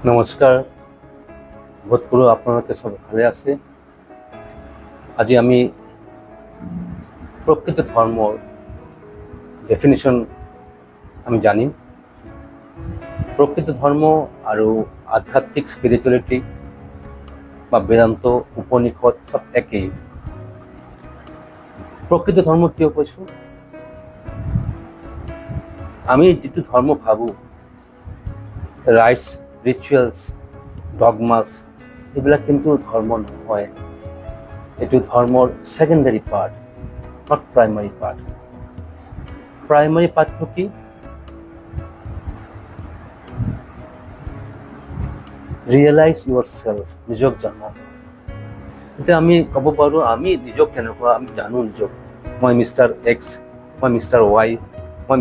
নমস্কাৰ। বোধ কৰোঁ আপোনালোকে চব ভালে আছে। আজি আমি প্ৰকৃত ধৰ্মৰ ডেফিনিশ্যন আমি জানিম। প্ৰকৃত ধৰ্ম আৰু আধ্যাত্মিক স্পিৰিচুৱেলিটি বা বেদান্ত উপনিষদ চব একেই। প্ৰকৃত ধৰ্ম কিয় কৈছোঁ? আমি যিটো ধৰ্ম ভাবোঁ, ৰাইটছ, ৰিচুৱেলছ, ডগমাছ, এইবিলাক কিন্তু ধৰ্ম নহয়। এইটো ধৰ্মৰ secondary part, not primary part. Primary পাৰ্টটো কি? ৰিয়েলাইজ ইউৰ চেল্ফ, নিজক জানা। এতিয়া আমি ক'ব পাৰোঁ আমি নিজক কেনেকুৱা, আমি জানো নিজক। মই মিষ্টাৰ এক্স, মই মিষ্টাৰ ৱাই, মই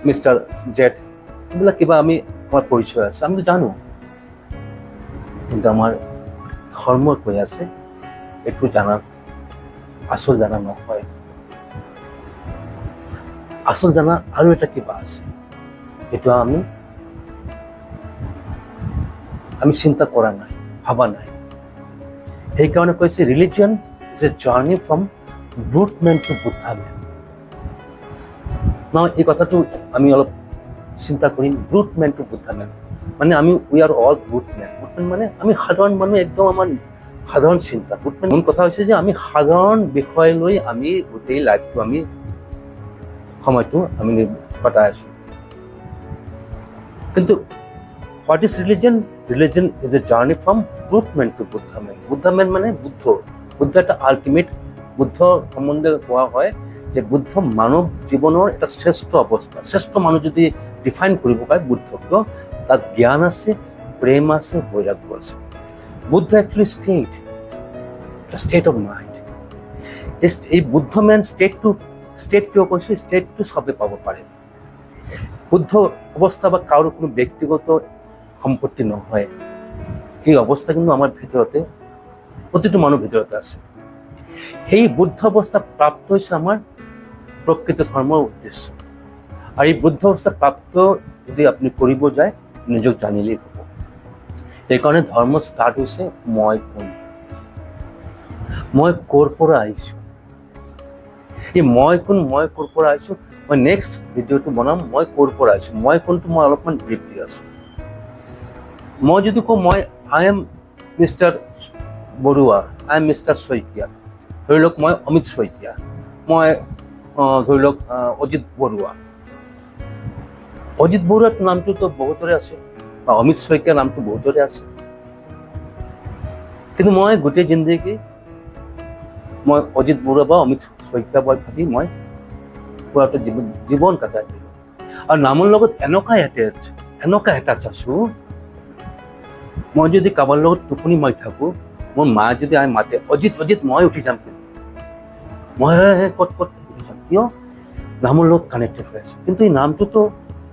মিষ্টাৰ জেড, এইবিলাক কিবা আমাৰ পৰিচয় আছে, আমি জানো। কিন্তু আমাৰ ধৰ্ম কৈ আছে এইটো জানা, আচল জানা নহয়। আচল জানা আৰু এটা কিবা আছে, এইটো আমি চিন্তা কৰা নাই, ভাবা নাই। সেইকাৰণে কৈছে religion is a journey from brute man to Buddha men. এই কথাটো আমি অলপ চিন্তা কৰিম। Brute man to Buddha man মানে we are all brute men. Brute men মানে আমি সাধাৰণ মানুহ, একদম আমাৰ সাধাৰণ চিন্তা। ব্ৰুট মেন মূল কথা হৈছে যে আমি সাধাৰণ বিষয় লৈ আমি গোটেই লাইফটো সময়টো কটাই আছো। কিন্তু what is religion? Religion is a journey from brute man to Buddha man. Buddha man মানে বুদ্ধ এটা আল্টিমেট। বুদ্ধ সম্বন্ধে কোৱা হয় যে বুদ্ধ মানৱ জীৱনৰ এটা শ্ৰেষ্ঠ অৱস্থা। শ্ৰেষ্ঠ মানুহ যদি ডিফাইন কৰিব পাৰে বুদ্ধ, কিয়? তাত জ্ঞান আছে, প্ৰেম আছে, বৈৰাগ্য আছে। Buddha actually state of mind. এই বুদ্ধ মেন ষ্টেট কিয় কৈছোঁ? ষ্টেটটো চবে পাব পাৰে। বুদ্ধ অৱস্থা বা কাৰো কোনো ব্যক্তিগত সম্পত্তি নহয়। এই অৱস্থা কিন্তু আমাৰ ভিতৰতে, প্ৰতিটো মানুহৰ ভিতৰতে আছে। সেই বুদ্ধ অৱস্থা প্ৰাপ্ত হৈছে আমাৰ প্ৰকৃত ধৰ্মৰ উদ্দেশ্য। আৰু এই বুদ্ধ অৱস্থা প্ৰাপ্ত যদি আপুনি কৰিব যায়, নিজক জানিলেই হ'ব। সেইকাৰণে ধৰ্ম ষ্টাৰ্ট হৈছে মই কোন, মই ক'ৰ পৰা আহিছোঁ। এই মই কোন, মই ক'ৰ পৰা আহিছোঁ, মই নেক্সট ভিডিঅ'টো বনাম মই ক'ৰ পৰা আহিছোঁ। মই কোনটো মই অলপমান ব্ৰিফ দি আছোঁ। মই যদি কওঁ I am mister Barua, I am mister Saikia, ধৰি লওক মই অমিত শইকীয়া, মই ধৰি লওক অজিত বৰুৱা। অজিত বৰুৱাৰ নামটোতো বহুতৰে আছে, বা অমিত শইকীয়াৰ নামটো বহুতৰে আছে। কিন্তু মই গোটেই জিন্দগী মই অজিত বৰুৱা বা অমিত শইকীয়া বুলি ভাবি মই পুৰাটো জীৱন কটাই দিলোঁ। আৰু নামৰ লগত এনেকুৱা এটাচ আছোঁ, মই যদি কাৰোবাৰ লগত টোপনি মাৰি থাকোঁ, মোৰ মা যদি মাতে অজিত অজিত, মই উঠি যাম। কিন্তু মই ক'ত উঠি যাম, কিয়? নামৰ লগত কানেক্টেড হৈ আছোঁ। কিন্তু এই নামটোতো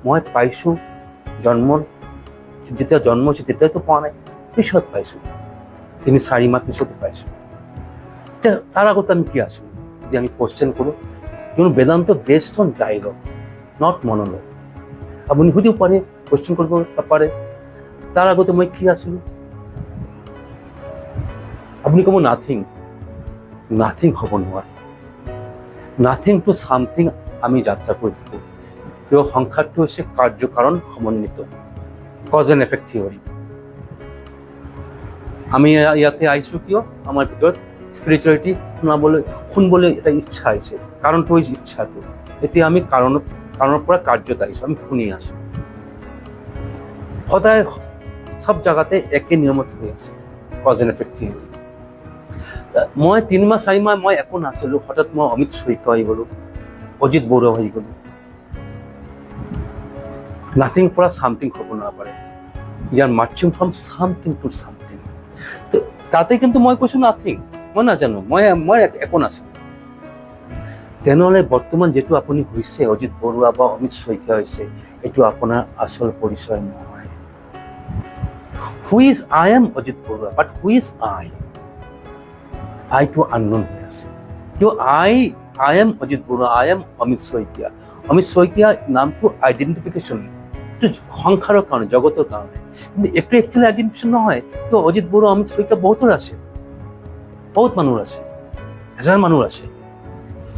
মই পাইছোঁ যেতিয়া জন্ম হৈছে তেতিয়াতো পোৱা নাই, পিছত পাইছোঁ, 3-4 মাহ পিছতে পাইছোঁ। তাৰ আগত আমি কি আছোঁ যদি আমি কোৱেশ্চন কৰোঁ? কিয়নো Vedanta based on dialogue, not monologue. আপুনি সুধিব পাৰে, কোৱেশ্চন কৰিব পাৰে, তাৰ আগতে মই কি আছিলোঁ? আপুনি ক'ব নাথিং হ'ব নোৱাৰে। নাথিং টু চামথিং আমি যাত্ৰা কৰি থাকোঁ। কিয়? সংসাৰটো হৈছে কাৰ্যকাৰণ সমন্বিত, কজ এণ্ড এফেক্ট থিয়ৰী। আমি ইয়াতে আহিছোঁ কিয়? আমাৰ ভিতৰত স্পিৰিচুৱেলিটি শুনিবলৈ এটা ইচ্ছা আহিছে। কাৰণটো হৈছে ইচ্ছাটো। এতিয়া আমি কাৰণৰ পৰা কাৰ্যত আহিছোঁ, আমি শুনি আছোঁ। সদায় চব জেগাতে একে নিয়মত হৈ আছে, কজ এণ্ড এফেক্ট থিয়ৰী। মই 3-4 মাহ মই একো নাছিলোঁ, হঠাৎ মই অমিত শইকীয়া হৈ গ'লোঁ, অজিত বৰুৱা হৈ গ'লোঁ। নাথিং পৰা চামথিং হ'ব নাপাৰে। ইয়াৰ marching from something to something. তাতে কিন্তু মই কৈছোঁ নাথিং, মই নাজানো, মই একো নাছিলোঁ। তেনেহ'লে বৰ্তমান যিটো আপুনি হৈছে অজিত বৰুৱা বা অমিত শইকীয়া হৈছে, এইটো আপোনাৰ আচল পৰিচয় নহয়। Who is I am Ajit Barua, but who is আইটো আননোন হৈ আছে। কিয়? I am Ajit Barua, I am Amit Saikia. Amit Saikia নামটো আইডেণ্টিফিকেশ্যন, একটু সংসাৰৰ কাৰণে জগতৰ কাৰণে কিন্তু এইটো একচুৱেলি আইডেণ্টিফিকেশ্যন নহয় কি অজিত বড়ো অমিত শইকীয়া বহুতৰ আছে বহুত মানুহ আছে হাজাৰ মানুহ আছে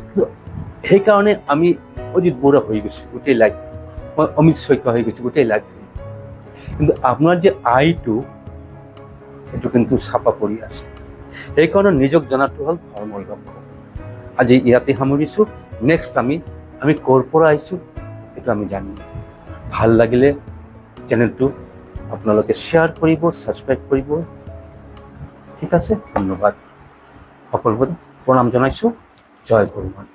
কিন্তু সেইকাৰণে আমি অজিত বড়ো হৈ গৈছোঁ গোটেই লাইফ মই অমিত শইকীয়া হৈ গৈছোঁ গোটেই লাইফ কিন্তু আপোনাৰ যে আইটো এইটো কিন্তু চাপা পৰি আছে সেইকাৰণে নিজক জনাটো হ'ল ধৰ্মৰ লক্ষ্য আজি ইয়াতে সামৰিছোঁ নেক্সট আমি ক'ৰ পৰা আহিছোঁ এইটো আমি জানিম ভাল লাগিলে চেনেলটো আপোনালোকে শ্বেয়াৰ কৰিব ছাবস্ক্ৰাইব কৰিব ঠিক আছে ধন্যবাদ সকলোকে প্ৰণাম জনাইছোঁ জয় হনুমান